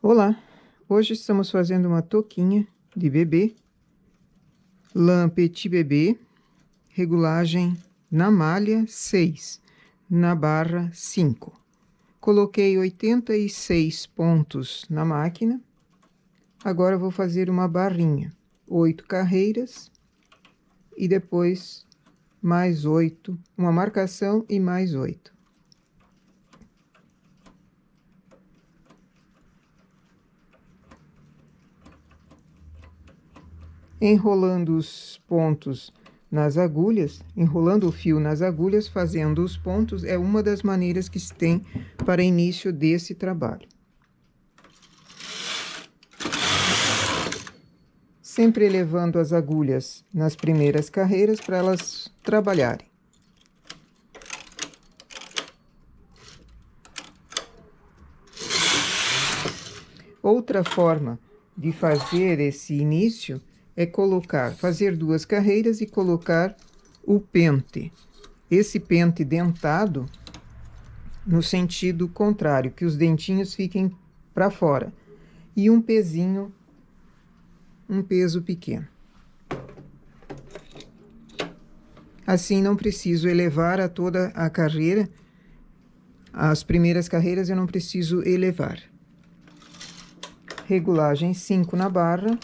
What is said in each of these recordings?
Olá, hoje estamos fazendo uma touquinha de bebê, lã petit bebê, regulagem na malha 6, na barra 5. Coloquei 86 pontos na máquina, agora vou fazer uma barrinha, 8 carreiras e depois mais 8, uma marcação e mais 8. Enrolando os pontos nas agulhas, enrolando o fio nas agulhas, fazendo os pontos, é uma das maneiras que se tem para início desse trabalho. Sempre elevando as agulhas nas primeiras carreiras para elas trabalharem. Outra forma de fazer esse início é fazer 2 carreiras e colocar o pente. Esse pente dentado no sentido contrário, que os dentinhos fiquem para fora. E um pezinho, um peso pequeno. Assim não preciso elevar a toda a carreira. As primeiras carreiras eu não preciso elevar. Regulagem 5 na barra.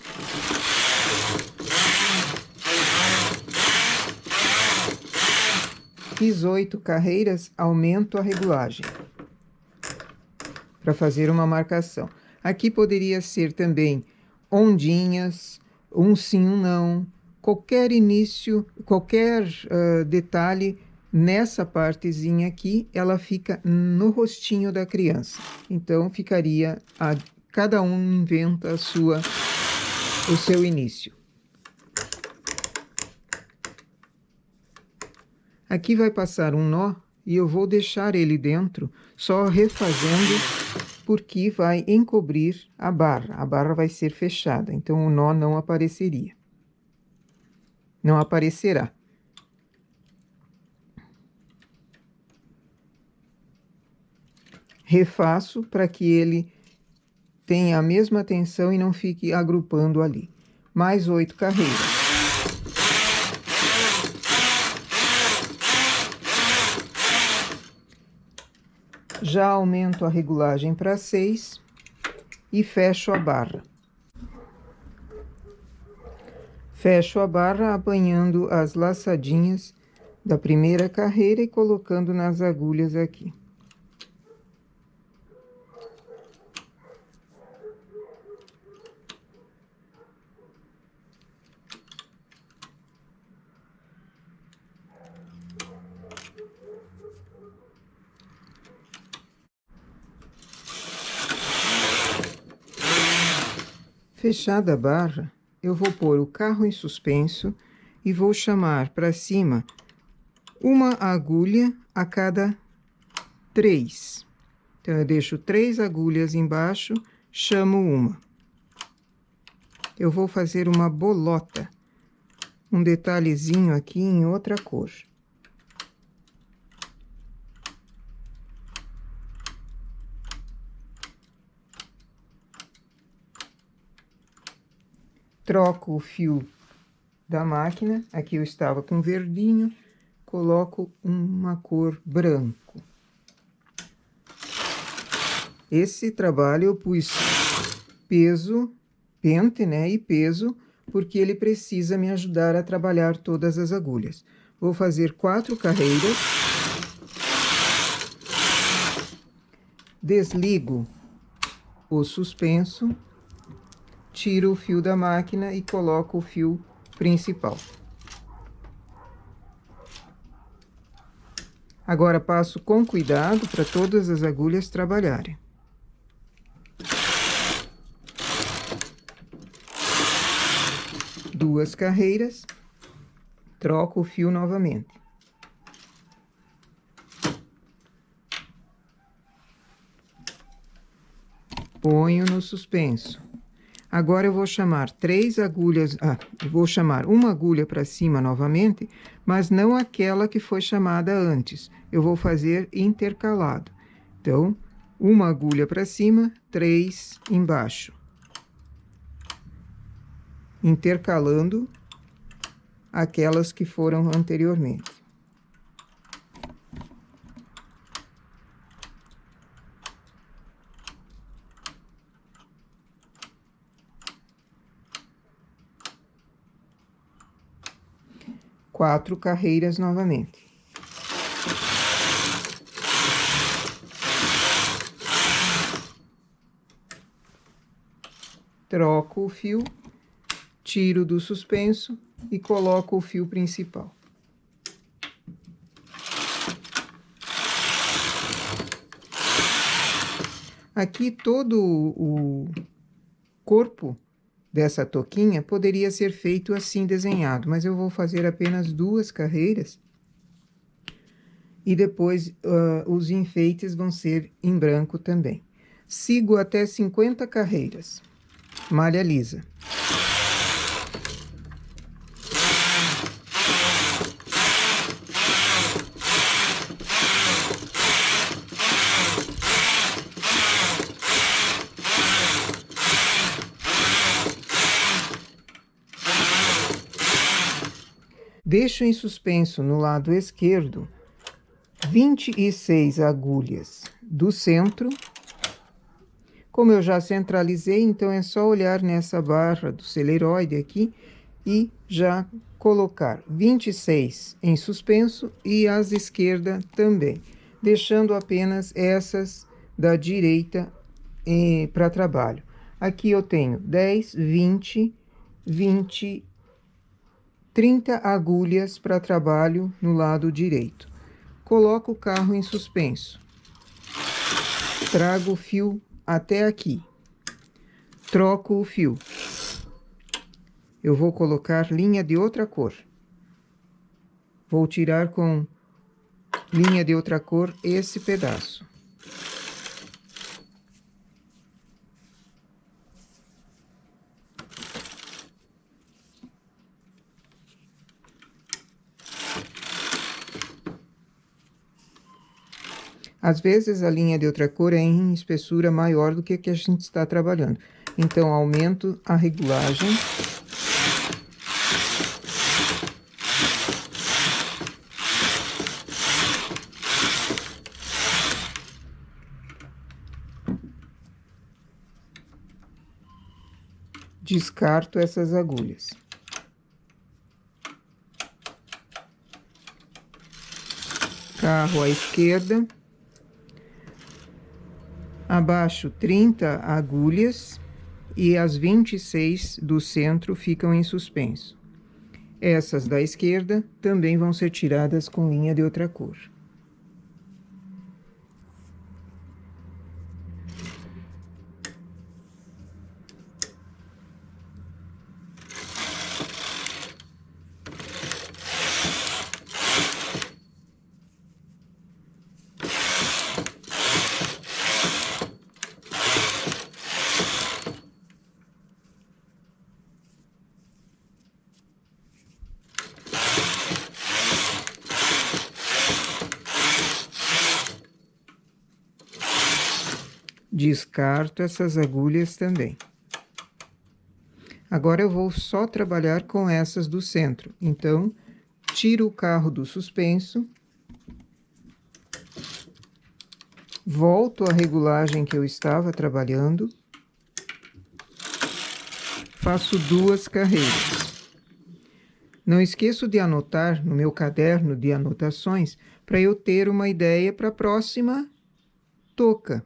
Fiz 8 carreiras, aumento a regulagem para fazer uma marcação. Aqui poderia ser também ondinhas, um sim, um não, qualquer início, qualquer detalhe nessa partezinha aqui, ela fica no rostinho da criança. Então, ficaria, cada um inventa o seu início. Aqui vai passar um nó e eu vou deixar ele dentro, só refazendo, porque vai encobrir a barra. A barra vai ser fechada, então o nó não apareceria. Não aparecerá. Refaço para que ele tenha a mesma tensão e não fique agrupando ali. Mais 8 carreiras. Já aumento a regulagem para 6 e fecho a barra. Fecho a barra apanhando as laçadinhas da primeira carreira e colocando nas agulhas aqui. Fechada a barra, eu vou pôr o carro em suspenso e vou chamar para cima uma agulha a cada 3. Então, eu deixo 3 agulhas embaixo, chamo uma. Eu vou fazer uma bolota, um detalhezinho aqui em outra cor. Troco o fio da máquina, aqui eu estava com verdinho, coloco uma cor branco. Esse trabalho eu pus peso, pente, né, e peso, porque ele precisa me ajudar a trabalhar todas as agulhas. Vou fazer 4 carreiras. Desligo o suspenso. Tiro o fio da máquina e coloco o fio principal. Agora, passo com cuidado para todas as agulhas trabalharem. Duas carreiras, troco o fio novamente. Ponho no suspenso. Agora eu vou chamar 3 agulhas, vou chamar uma agulha para cima novamente, mas não aquela que foi chamada antes. Eu vou fazer intercalado. Então, uma agulha para cima, 3 embaixo, intercalando aquelas que foram anteriormente. Quatro carreiras novamente. Troco o fio, tiro do suspenso e coloco o fio principal. Aqui todo o corpo dessa toquinha poderia ser feito assim desenhado, mas eu vou fazer apenas 2 carreiras e depois os enfeites vão ser em branco também. Sigo até 50 carreiras. Malha lisa. Deixo em suspenso no lado esquerdo 26 agulhas do centro. Como eu já centralizei, então é só olhar nessa barra do celeroide aqui e já colocar 26 em suspenso e as esquerdas também, deixando apenas essas da direita para trabalho. Aqui eu tenho 10, 20, 30 agulhas para trabalho no lado direito. Coloco o carro em suspenso. Trago o fio até aqui. Troco o fio. Eu vou colocar linha de outra cor. Vou tirar com linha de outra cor esse pedaço. Às vezes a linha de outra cor é em espessura maior do que a que a gente está trabalhando. Então, aumento a regulagem. Descarto essas agulhas. Carro à esquerda. Abaixo 30 agulhas e as 26 do centro ficam em suspenso. Essas da esquerda também vão ser tiradas com linha de outra cor. Descarto essas agulhas também. Agora eu vou só trabalhar com essas do centro. Então, tiro o carro do suspenso. Volto à regulagem que eu estava trabalhando. Faço 2 carreiras. Não esqueço de anotar no meu caderno de anotações para eu ter uma ideia para a próxima touca.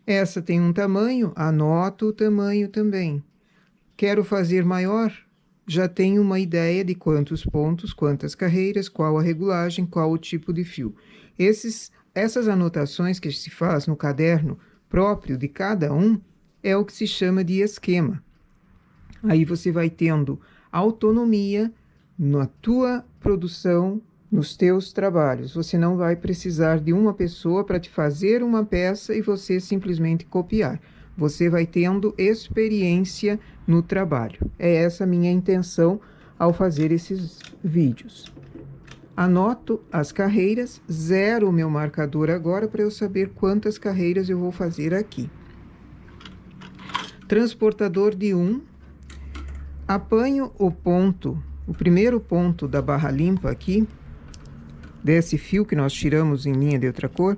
Essa tem um tamanho, anoto o tamanho também. Quero fazer maior, já tenho uma ideia de quantos pontos, quantas carreiras, qual a regulagem, qual o tipo de fio. Essas anotações que se faz no caderno próprio de cada um é o que se chama de esquema. Aí você vai tendo autonomia na tua produção, nos teus trabalhos. Você não vai precisar de uma pessoa para te fazer uma peça e você simplesmente copiar. Você vai tendo experiência no trabalho. É essa a minha intenção ao fazer esses vídeos. Anoto as carreiras, zero o meu marcador agora para eu saber quantas carreiras eu vou fazer aqui. Transportador de 1, apanho o ponto, o primeiro ponto da barra limpa aqui, desse fio que nós tiramos em linha de outra cor,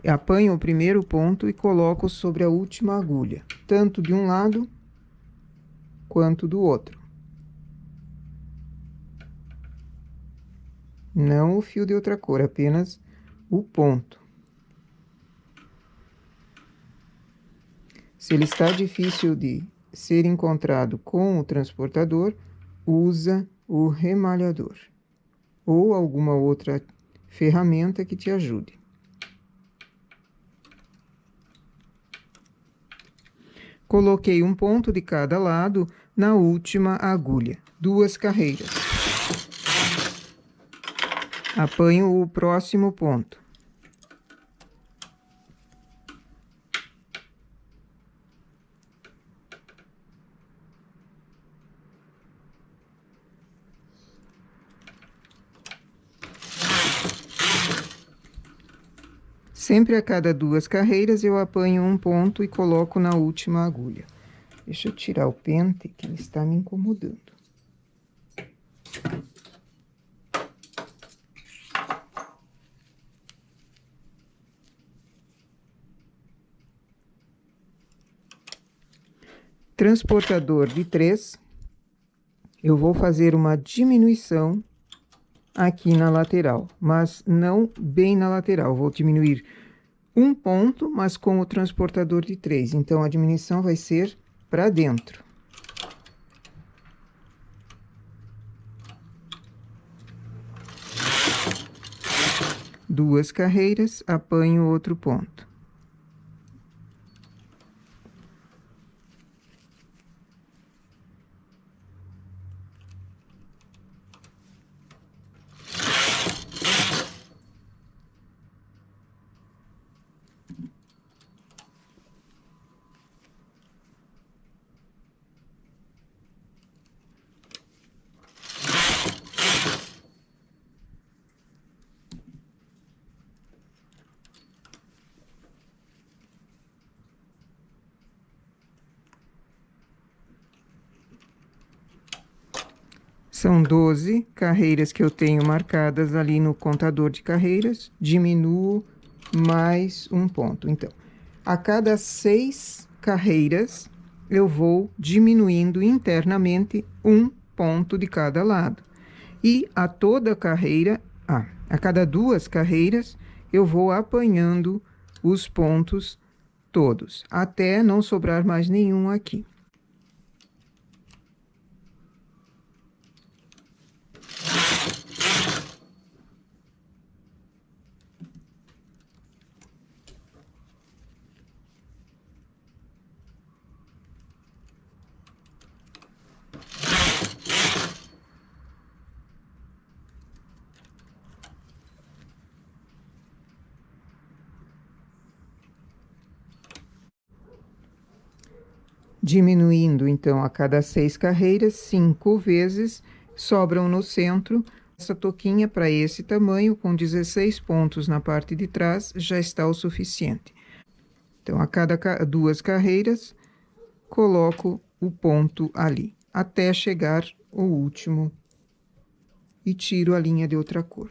apanho o primeiro ponto e coloco sobre a última agulha, tanto de um lado quanto do outro. Não o fio de outra cor, apenas o ponto. Se ele está difícil de ser encontrado com o transportador, usa o remalhador ou alguma outra ferramenta que te ajude. Coloquei um ponto de cada lado na última agulha, 2 carreiras. Apanho o próximo ponto. Sempre a cada 2 carreiras eu apanho um ponto e coloco na última agulha. Deixa eu tirar o pente, que ele está me incomodando. Transportador de 3, eu vou fazer uma diminuição aqui na lateral, mas não bem na lateral. Vou diminuir um ponto, mas com o transportador de 3. Então, a diminuição vai ser para dentro. Duas carreiras, apanho outro ponto. São 12 carreiras que eu tenho marcadas ali no contador de carreiras, diminuo mais um ponto. Então, a cada 6 carreiras, eu vou diminuindo internamente um ponto de cada lado. E a toda carreira, a cada 2 carreiras, eu vou apanhando os pontos todos, até não sobrar mais nenhum aqui. Diminuindo, então, a cada 6 carreiras, 5 vezes, sobram no centro. Essa touquinha para esse tamanho, com 16 pontos na parte de trás, já está o suficiente. Então, a cada 2 carreiras, coloco o ponto ali, até chegar o último e tiro a linha de outra cor.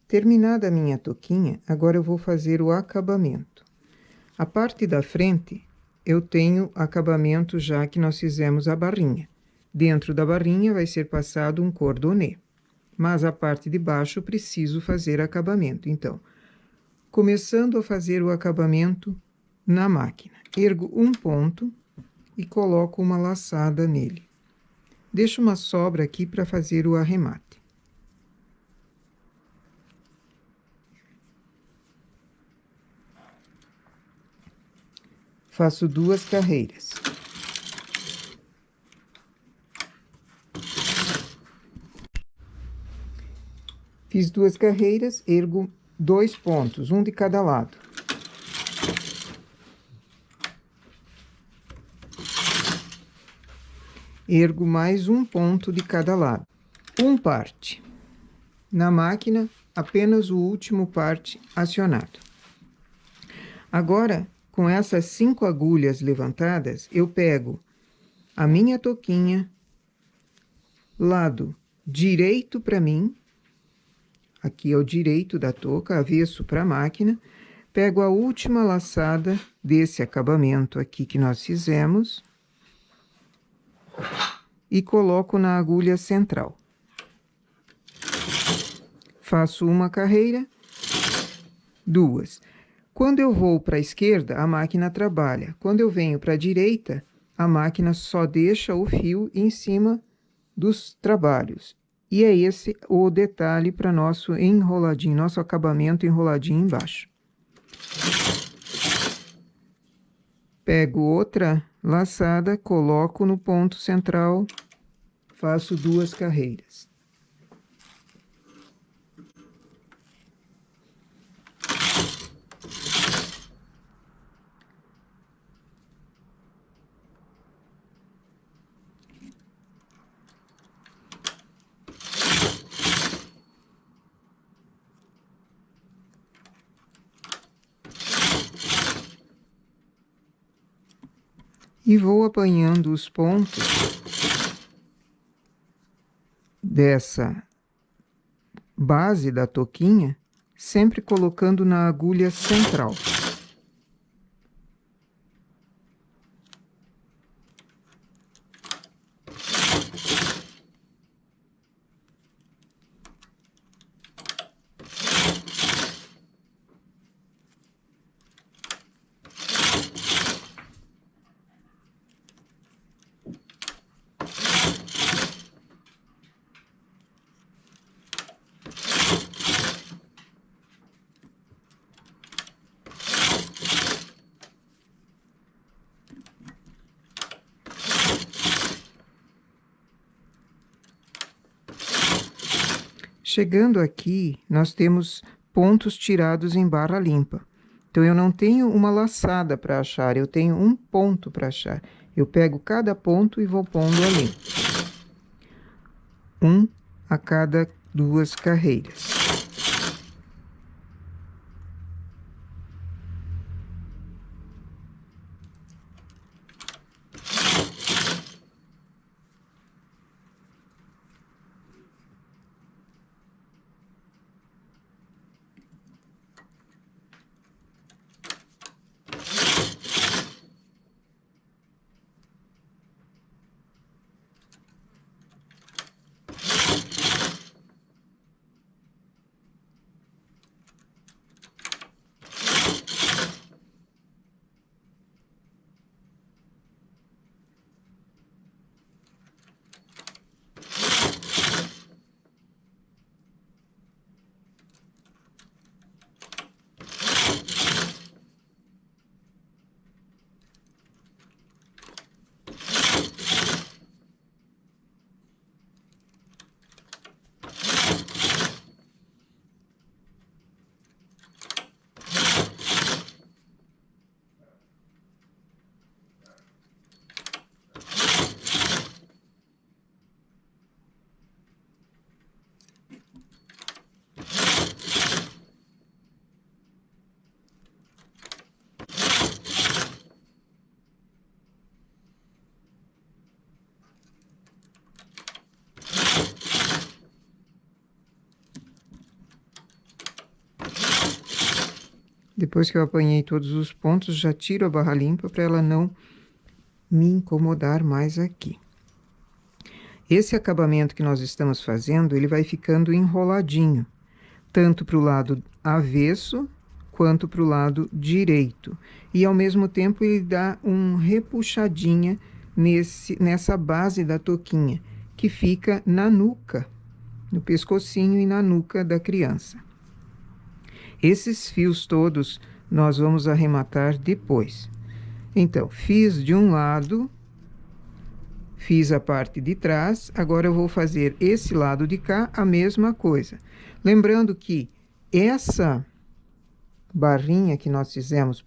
Terminada a minha touquinha, agora eu vou fazer o acabamento. A parte da frente, eu tenho acabamento já que nós fizemos a barrinha. Dentro da barrinha vai ser passado um cordonê, mas a parte de baixo preciso fazer acabamento. Então, começando a fazer o acabamento na máquina, ergo um ponto e coloco uma laçada nele. Deixo uma sobra aqui para fazer o arremate. Faço 2 carreiras. Fiz 2 carreiras, ergo 2 pontos, um de cada lado. Ergo mais um ponto de cada lado. Um parte. Na máquina, apenas o último parte acionado. Agora, com essas 5 agulhas levantadas, eu pego a minha touquinha, lado direito para mim, aqui é o direito da touca, avesso para a máquina, pego a última laçada desse acabamento aqui que nós fizemos e coloco na agulha central. Faço uma carreira, 2. Quando eu vou para a esquerda, a máquina trabalha. Quando eu venho para a direita, a máquina só deixa o fio em cima dos trabalhos. E é esse o detalhe para nosso enroladinho, nosso acabamento enroladinho embaixo. Pego outra laçada, coloco no ponto central, faço 2 carreiras. E vou apanhando os pontos dessa base da touquinha, sempre colocando na agulha central. Chegando aqui, nós temos pontos tirados em barra limpa. Então, eu não tenho uma laçada para achar, eu tenho um ponto para achar. Eu pego cada ponto e vou pondo ali. Um a cada 2 carreiras. Depois que eu apanhei todos os pontos, já tiro a barra limpa para ela não me incomodar mais aqui. Esse acabamento que nós estamos fazendo, ele vai ficando enroladinho, tanto para o lado avesso, quanto para o lado direito. E, ao mesmo tempo, ele dá uma repuxadinha nessa base da touquinha, que fica na nuca, no pescocinho e na nuca da criança. Esses fios todos nós vamos arrematar depois. Então, fiz de um lado, fiz a parte de trás, agora eu vou fazer esse lado de cá, a mesma coisa. Lembrando que essa barrinha que nós fizemos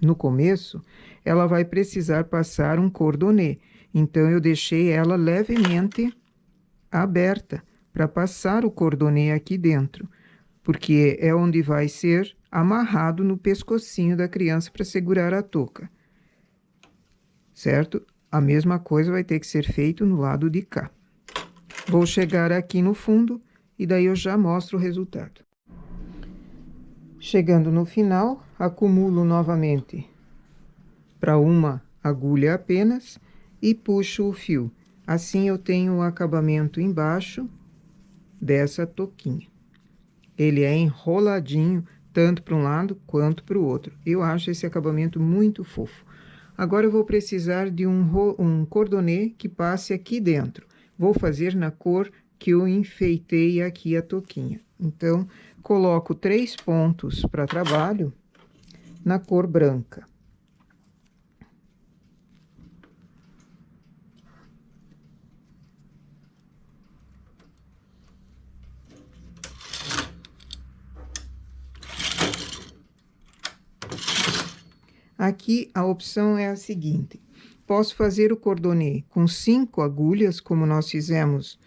no começo, ela vai precisar passar um cordonê. Então, eu deixei ela levemente aberta para passar o cordonê aqui dentro, porque é onde vai ser amarrado no pescocinho da criança para segurar a touca, certo? A mesma coisa vai ter que ser feito no lado de cá. Vou chegar aqui no fundo e daí eu já mostro o resultado. Chegando no final, acumulo novamente para uma agulha apenas e puxo o fio. Assim eu tenho o acabamento embaixo dessa touquinha. Ele é enroladinho, tanto para um lado quanto para o outro. Eu acho esse acabamento muito fofo. Agora eu vou precisar de um cordonê que passe aqui dentro. Vou fazer na cor que eu enfeitei aqui a touquinha. Então, coloco 3 pontos para trabalho na cor branca. Aqui a opção é a seguinte: posso fazer o cordonê com 5 agulhas, como nós fizemos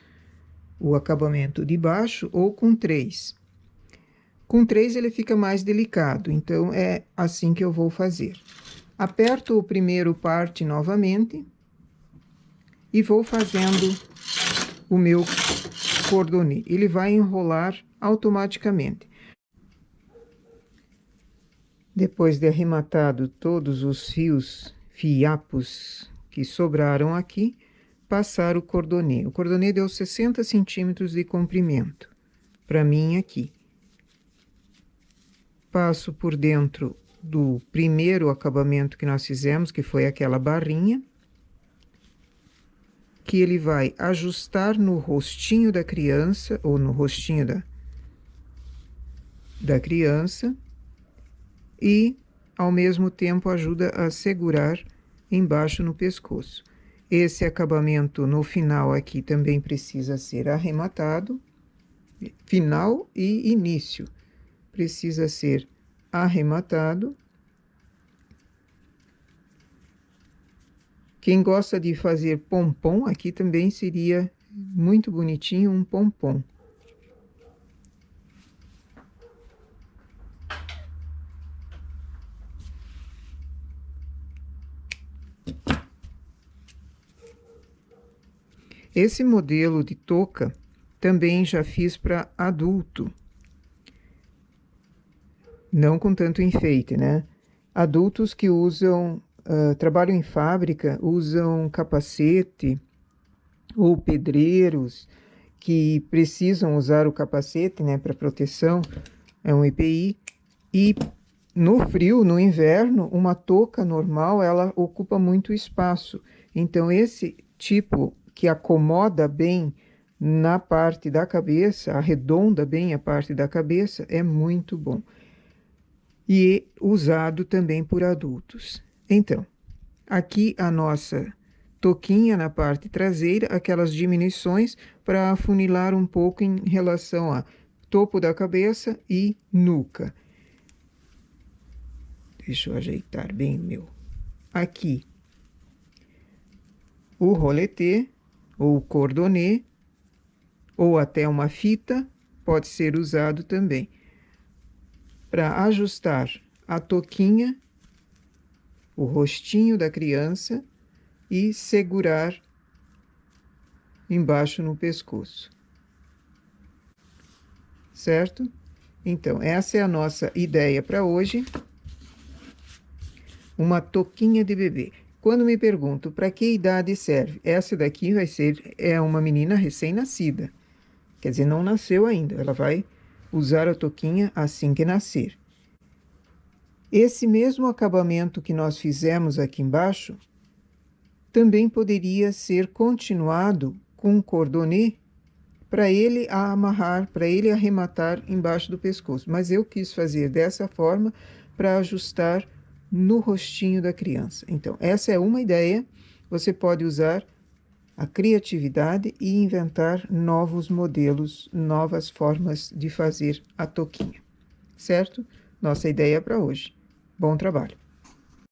o acabamento de baixo, ou com 3. Com 3 ele fica mais delicado, então é assim que eu vou fazer. Aperto o primeiro parte novamente e vou fazendo o meu cordonê. Ele vai enrolar automaticamente. Depois de arrematado todos os fiapos que sobraram aqui, passar o cordonê. O cordonê deu 60 centímetros de comprimento para mim aqui. Passo por dentro do primeiro acabamento que nós fizemos, que foi aquela barrinha, que ele vai ajustar no rostinho da criança, ou no rostinho da criança, e, ao mesmo tempo, ajuda a segurar embaixo no pescoço. Esse acabamento no final aqui também precisa ser arrematado, final e início. Precisa ser arrematado. Quem gosta de fazer pompom, aqui também seria muito bonitinho um pompom. Esse modelo de touca também já fiz para adulto. Não com tanto enfeite, né? Adultos que usam, trabalham em fábrica, usam capacete, ou pedreiros que precisam usar o capacete, né, para proteção, é um EPI. E no frio, no inverno, uma touca normal, ela ocupa muito espaço. Então, esse tipo que acomoda bem na parte da cabeça, arredonda bem a parte da cabeça, é muito bom. E usado também por adultos. Então, aqui a nossa touquinha na parte traseira, aquelas diminuições para afunilar um pouco em relação a topo da cabeça e nuca. Deixa eu ajeitar bem o meu. Aqui, o roletê, ou cordonê, ou até uma fita, pode ser usado também para ajustar a touquinha, o rostinho da criança e segurar embaixo no pescoço. Certo? Então, essa é a nossa ideia para hoje. Uma touquinha de bebê. Quando me pergunto para que idade serve, essa daqui é uma menina recém-nascida. Quer dizer, não nasceu ainda. Ela vai usar a touquinha assim que nascer. Esse mesmo acabamento que nós fizemos aqui embaixo também poderia ser continuado com um cordonê para ele amarrar, para ele arrematar embaixo do pescoço. Mas eu quis fazer dessa forma para ajustar no rostinho da criança. Então, essa é uma ideia. Você pode usar a criatividade e inventar novos modelos, novas formas de fazer a touquinha. Certo? Nossa ideia para hoje. Bom trabalho!